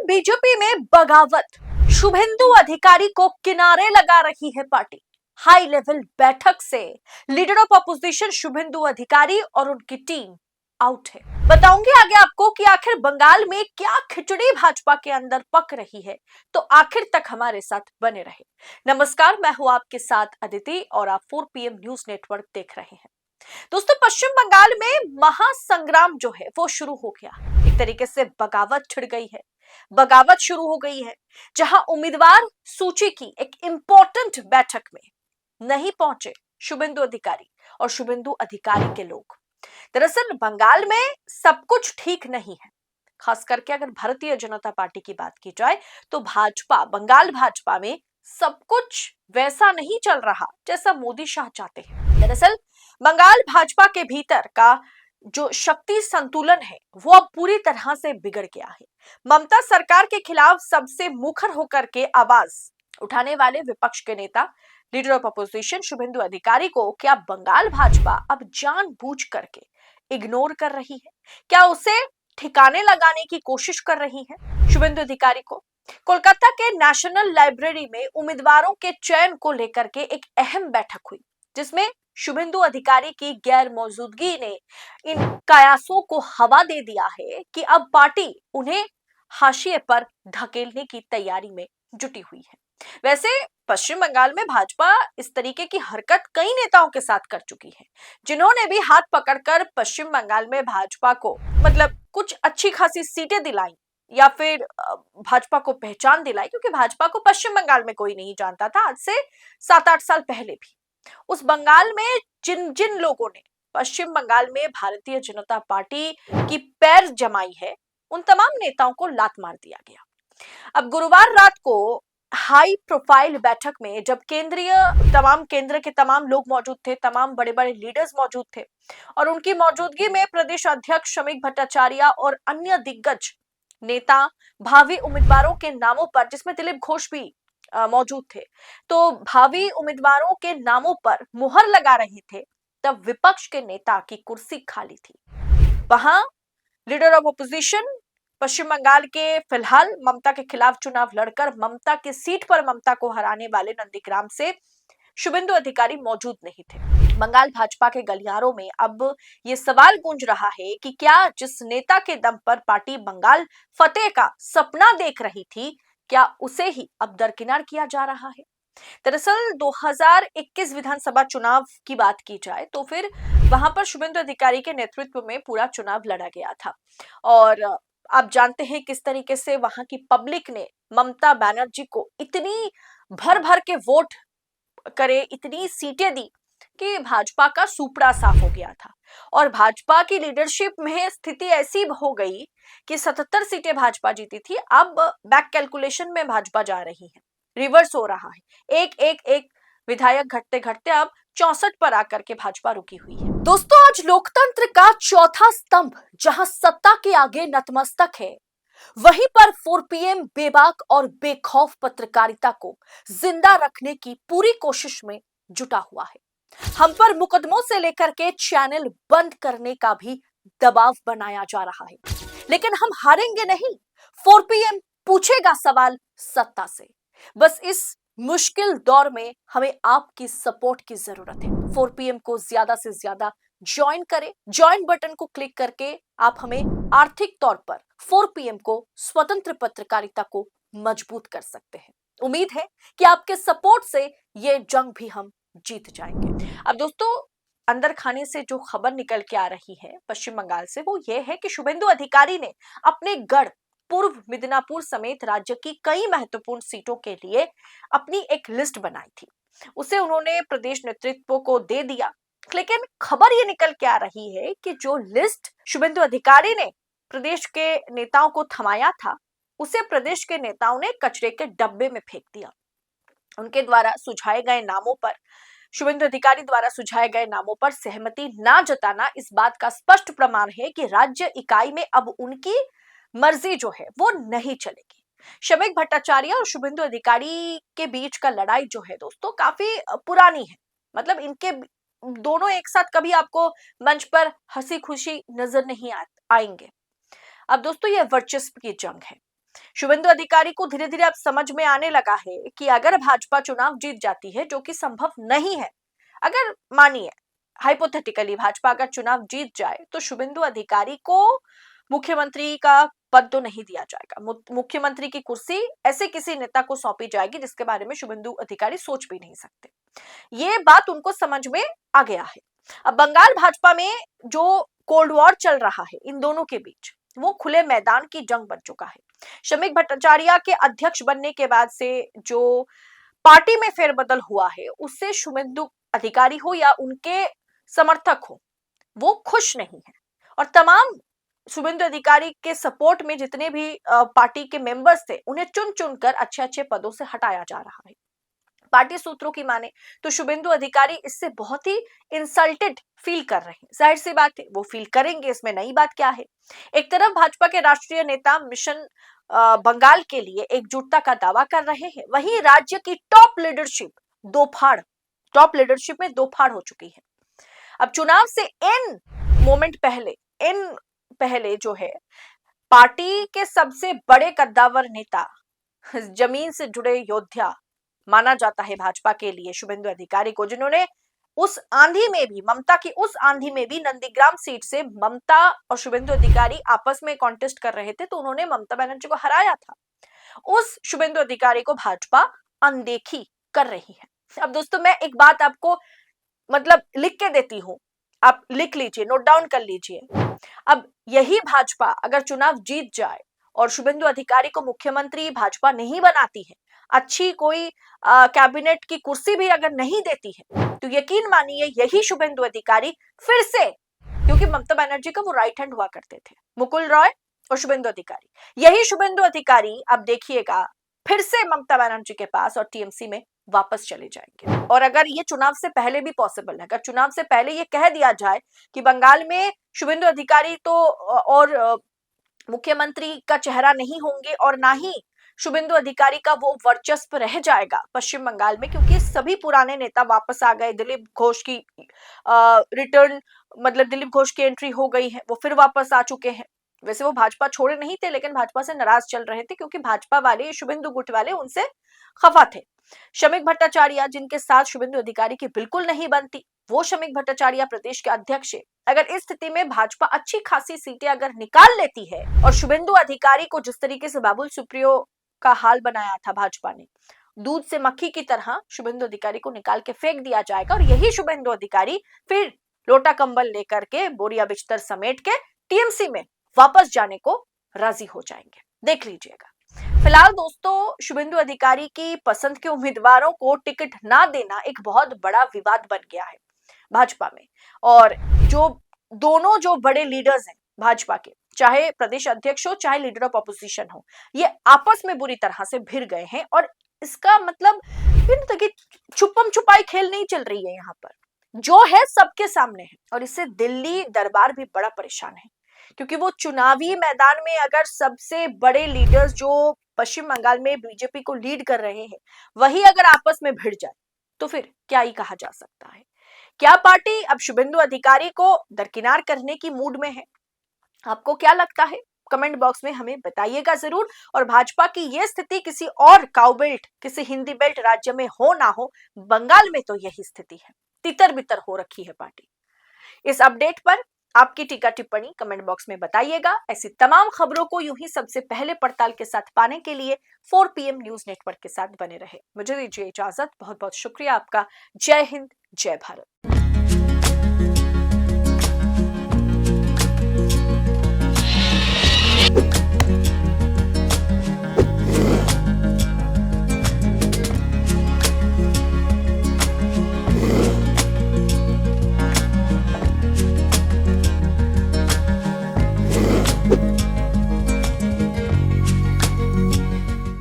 BJP में बगावत, शुभेंदु अधिकारी को किनारे लगा रही है पार्टी। हाई लेवल बैठक से लीडर ऑफ अपोजिशन शुभेंदु अधिकारी और उनकी टीम आउट है। बताऊंगी आगे आपको कि आखिर बंगाल में क्या खिचड़ी भाजपा के अंदर पक रही है, तो आखिर तक हमारे साथ बने रहे। नमस्कार, मैं हूं आपके साथ अदिति और आप 4 PM न्यूज नेटवर्क देख रहे हैं। दोस्तों, पश्चिम बंगाल में महासंग्राम जो है वो शुरू हो गया। एक तरीके से बगावत छिड़ गई है, बगावत शुरू हो गई है, जहां उम्मीदवार सूची की एक इंपॉर्टेंट बैठक में नहीं पहुंचे शुभेंदु अधिकारी और शुभेंदु अधिकारी के लोग। दरअसल बंगाल में सब कुछ ठीक नहीं है। खास करके अगर भारतीय जनता पार्टी की बात की जाए तो बंगाल भाजपा में सब कुछ वैसा नहीं चल रहा जैसा मोदी शाह चाहते हैं। दरअसल बंगाल भाजपा के भीतर का जो शक्ति संतुलन है वो अब पूरी तरह से बिगड़ गया है। ममता सरकार के खिलाफ सबसे मुखर होकर के आवाज उठाने वाले विपक्ष के नेता लीडर ऑफ अपोजिशन शुभेंदु अधिकारी को क्या बंगाल भाजपा अब जानबूझ करके इग्नोर कर रही है? क्या उसे ठिकाने लगाने की कोशिश कर रही है? शुभेंदु अधिकारी को कोलकाता के नेशनल लाइब्रेरी में उम्मीदवारों के चयन को लेकर के एक अहम बैठक हुई, जिसमें शुभेंदु अधिकारी की गैर मौजूदगी ने इन कयासों को हवा दे दिया है कि अब पार्टी उन्हें हाशिए पर धकेलने की तैयारी में जुटी हुई है। वैसे पश्चिम बंगाल में भाजपा इस तरीके की हरकत कई नेताओं के साथ कर चुकी है, जिन्होंने भी हाथ पकड़कर पश्चिम बंगाल में भाजपा को कुछ अच्छी खासी सीटें दिलाई या फिर भाजपा को पहचान दिलाई, क्योंकि भाजपा को पश्चिम बंगाल में कोई नहीं जानता था आज से 7-8 साल पहले भी। उस बंगाल में जिन जिन लोगों ने पश्चिम बंगाल में भारतीय जनता पार्टी की पैर जमाई है, उन तमाम नेताओं को लात मार दिया गया। अब गुरुवार रात को हाई प्रोफाइल बैठक में जब केंद्र के तमाम लोग मौजूद थे, तमाम बड़े बड़े लीडर्स मौजूद थे और उनकी मौजूदगी में प्रदेश अध्यक्ष शमीक भट्टाचार्य और अन्य दिग्गज नेता भावी उम्मीदवारों के नामों पर, जिसमें दिलीप घोष भी मौजूद थे, तो भावी उम्मीदवारों के नामों पर मुहर लगा रहे थे, तब विपक्ष के नेता की कुर्सी खाली थी। वहां लीडर ऑफ अपोजिशन पश्चिम बंगाल के फिलहाल ममता के खिलाफ चुनाव लड़कर ममता की सीट पर ममता को हराने वाले नंदीग्राम से शुभेंदु अधिकारी मौजूद नहीं थे। बंगाल भाजपा के गलियारों में अब ये सवाल गूंज रहा है कि क्या जिस नेता के दम पर पार्टी बंगाल फतेह का सपना देख रही थी, क्या उसे ही अब दरकिनार किया जा रहा है? दरअसल 2021 विधानसभा चुनाव की बात की जाए तो फिर वहां पर शुभेंदु अधिकारी के नेतृत्व में पूरा चुनाव लड़ा गया था और आप जानते हैं किस तरीके से वहां की पब्लिक ने ममता बनर्जी को इतनी भर भर के वोट करे, इतनी सीटें दी कि भाजपा का सुपड़ा साफ हो गया था और भाजपा की लीडरशिप में स्थिति ऐसी हो गई कि 77 सीटें भाजपा जीती थी। अब बैक कैलकुलेशन में भाजपा जा रही है, रिवर्स हो रहा है। एक विधायक घटते घटते अब 64 पर आकर के भाजपा रुकी हुई है। दोस्तों, आज लोकतंत्र का चौथा स्तंभ जहां सत्ता के आगे नतमस्तक है, वहीं पर 4 PM बेबाक और बेखौफ पत्रकारिता को जिंदा रखने की पूरी कोशिश में जुटा हुआ है। हम पर मुकदमों से लेकर के चैनल बंद करने का भी दबाव बनाया जा रहा है, लेकिन हम हारेंगे नहीं। 4 PM पूछेगा सवाल सत्ता से। बस इस मुश्किल दौर में हमें आपकी सपोर्ट की जरूरत है। 4 PM को ज्यादा से ज्यादा ज्वाइन करें। ज्वाइन बटन को क्लिक करके आप हमें आर्थिक तौर पर 4 PM को स्वतंत्र पत्रकारिता को मजबूत कर सकते हैं। उम्मीद है कि आपके सपोर्ट से ये जंग भी हम जीत जाएंगे। अब दोस्तों, अंदर खाने से जो खबर निकल के आ रही है पश्चिम बंगाल से, वो ये है कि शुभेंदु अधिकारी ने अपने गढ़ पूर्व मिदनापुर समेत राज्य की कई महत्वपूर्ण सीटों के लिए अपनी एक लिस्ट बनाई थी। उसे उन्होंने प्रदेश नेतृत्व को दे दिया, लेकिन खबर ये निकल के आ रही है कि जो लिस्ट शुभेंदु अधिकारी ने प्रदेश के नेताओं को थमाया था, उसे प्रदेश के नेताओं ने कचरे के डब्बे में फेंक दिया। उनके द्वारा सुझाए गए नामों पर, शुभेंदु अधिकारी द्वारा सुझाए गए नामों पर सहमति ना जताना इस बात का स्पष्ट प्रमाण है कि राज्य इकाई में अब उनकी मर्जी जो है वो नहीं चलेगी। शमीक भट्टाचार्य और शुभेंदु अधिकारी के बीच का लड़ाई जो है दोस्तों काफी पुरानी है। इनके दोनों एक साथ कभी आपको मंच पर हंसी खुशी नजर नहीं आएंगे। अब दोस्तों, यह वर्चस्व की जंग है। शुभेंदु अधिकारी को धीरे धीरे अब समझ में आने लगा है कि अगर भाजपा चुनाव जीत जाती है, जो कि संभव नहीं है, अगर मानिए हाइपोथेटिकली भाजपा अगर चुनाव जीत जाए तो शुभेंदु अधिकारी को मुख्यमंत्री का पद तो नहीं दिया जाएगा। मुख्यमंत्री की कुर्सी ऐसे किसी नेता को सौंपी जाएगी जिसके बारे में शुभेंदु अधिकारी सोच भी नहीं सकते। ये बात उनको समझ में आ गया है। अब बंगाल भाजपा में जो कोल्ड वॉर चल रहा है इन दोनों के बीच, वो खुले मैदान की जंग बन चुका है। शमीक भट्टाचार्य के अध्यक्ष बनने के बाद से जो पार्टी में फेरबदल हुआ है, उससे शुभेंदु अधिकारी हो या उनके समर्थक हो, वो खुश नहीं है। और तमाम शुभेंदु अधिकारी के सपोर्ट में जितने भी पार्टी के मेंबर्स थे, उन्हें चुन चुनकर अच्छे अच्छे पदों से हटाया जा रहा है। पार्टी सूत्रों की माने तो शुभेंदु अधिकारी इससे बहुत ही इंसल्टेड फील कर रहे हैं। जाहिर सी बात है, वो फील करेंगे, इसमें नई बात क्या है। एक तरफ भाजपा के राष्ट्रीय नेता मिशन बंगाल के लिए एकजुटता का दावा कर रहे हैं, वहीं राज्य की टॉप लीडरशिप में दो फाड़ हो चुकी है। अब चुनाव से इन पहले जो है, पार्टी के सबसे बड़े कद्दावर नेता, जमीन से जुड़े योद्धा माना जाता है भाजपा के लिए शुभेंदु अधिकारी को, जिन्होंने ममता की उस आंधी में भी नंदीग्राम सीट से ममता और शुभेंदु अधिकारी आपस में कॉन्टेस्ट कर रहे थे, तो उन्होंने ममता बनर्जी को हराया था। उस शुभेंदु अधिकारी को भाजपा अनदेखी कर रही है। अब दोस्तों, मैं एक बात आपको मतलब लिख के देती हूं, आप लिख लीजिए, नोट डाउन कर लीजिए। अब यही भाजपा अगर चुनाव जीत जाए और शुभेंदु अधिकारी को मुख्यमंत्री भाजपा नहीं बनाती है, अच्छी कोई कैबिनेट की कुर्सी भी अगर नहीं देती है, तो यकीन मानिए यही शुभेंदु अधिकारी फिर से, क्योंकि ममता बनर्जी का वो राइट हैंड हुआ करते थे, मुकुल रॉय और शुभेंदु अधिकारी, यही शुभेंदु अधिकारी अब देखिएगा फिर से ममता बनर्जी के पास और टीएमसी में वापस चले जाएंगे। और अगर ये चुनाव से पहले भी पॉसिबल है, अगर चुनाव से पहले ये कह दिया जाए कि बंगाल में शुभेंदु अधिकारी तो और मुख्यमंत्री का चेहरा नहीं होंगे और ना ही शुभेंदु अधिकारी का वो वर्चस्व रह जाएगा पश्चिम बंगाल में, क्योंकि सभी पुराने नेता वापस आ गए। दिलीप घोष की रिटर्न, मतलब दिलीप घोष की एंट्री हो गई है, वो फिर वापस आ चुके हैं। वैसे वो भाजपा छोड़े नहीं थे, लेकिन भाजपा से नाराज चल रहे थे, क्योंकि भाजपा वाले, शुभेंदु गुट वाले उनसे खफा थे। शमीक भट्टाचार्य, जिनके साथ शुभेंदु अधिकारी की बिल्कुल नहीं बनती, वो शमीक भट्टाचार्य प्रदेश के अध्यक्ष है। अगर इस स्थिति में भाजपा अच्छी खासी सीटें अगर निकाल लेती है, और शुभेंदु अधिकारी को जिस तरीके से बाबुल सुप्रियो का हाल बनाया था भाजपा ने, दूध से मक्खी की तरह शुभेंदु अधिकारी को निकाल के फेंक दिया जाएगा, और यही शुभेंदु अधिकारी फिर लोटा कंबल लेकर के, बोरिया बिस्तर समेट के टीएमसी में वापस जाने को राजी हो जाएंगे। देख लीजिएगा। फिलहाल दोस्तों, शुभेंदु अधिकारी की पसंद के उम्मीदवारों को टिकट ना देना एक बहुत बड़ा विवाद बन गया है भाजपा में। और जो बड़े लीडर्स हैं भाजपा के, चाहे प्रदेश अध्यक्ष हो चाहे लीडर ऑफ अपोजिशन हो, ये आपस में बुरी तरह से भिड़ गए हैं। और इसका मतलब छुपम छुपाई खेल नहीं चल रही है, यहाँ पर जो है सबके सामने है। और इससे दिल्ली दरबार भी बड़ा परेशान है, क्योंकि वो चुनावी मैदान में अगर सबसे बड़े लीडर्स जो पश्चिम बंगाल में बीजेपी को लीड कर रहे हैं, वही अगर आपस में भिड़ जाए, तो फिर क्या ही कहा जा सकता है। क्या पार्टी अब शुभेंदु अधिकारी को दरकिनार करने की मूड में है? आपको क्या लगता है? कमेंट बॉक्स में हमें बताइएगा जरूर। और भाजपा की यह स्थिति किसी और काउ बेल्ट, किसी हिंदी बेल्ट राज्य में हो ना हो, बंगाल में तो यही स्थिति है, तितर बितर हो रखी है पार्टी। इस अपडेट पर आपकी टीका टिप्पणी कमेंट बॉक्स में बताइएगा। ऐसी तमाम खबरों को यूं ही सबसे पहले पड़ताल के साथ पाने के लिए 4 PM न्यूज नेटवर्क के साथ बने रहे। मुझे दीजिए इजाजत। बहुत बहुत शुक्रिया आपका। जय हिंद, जय भारत।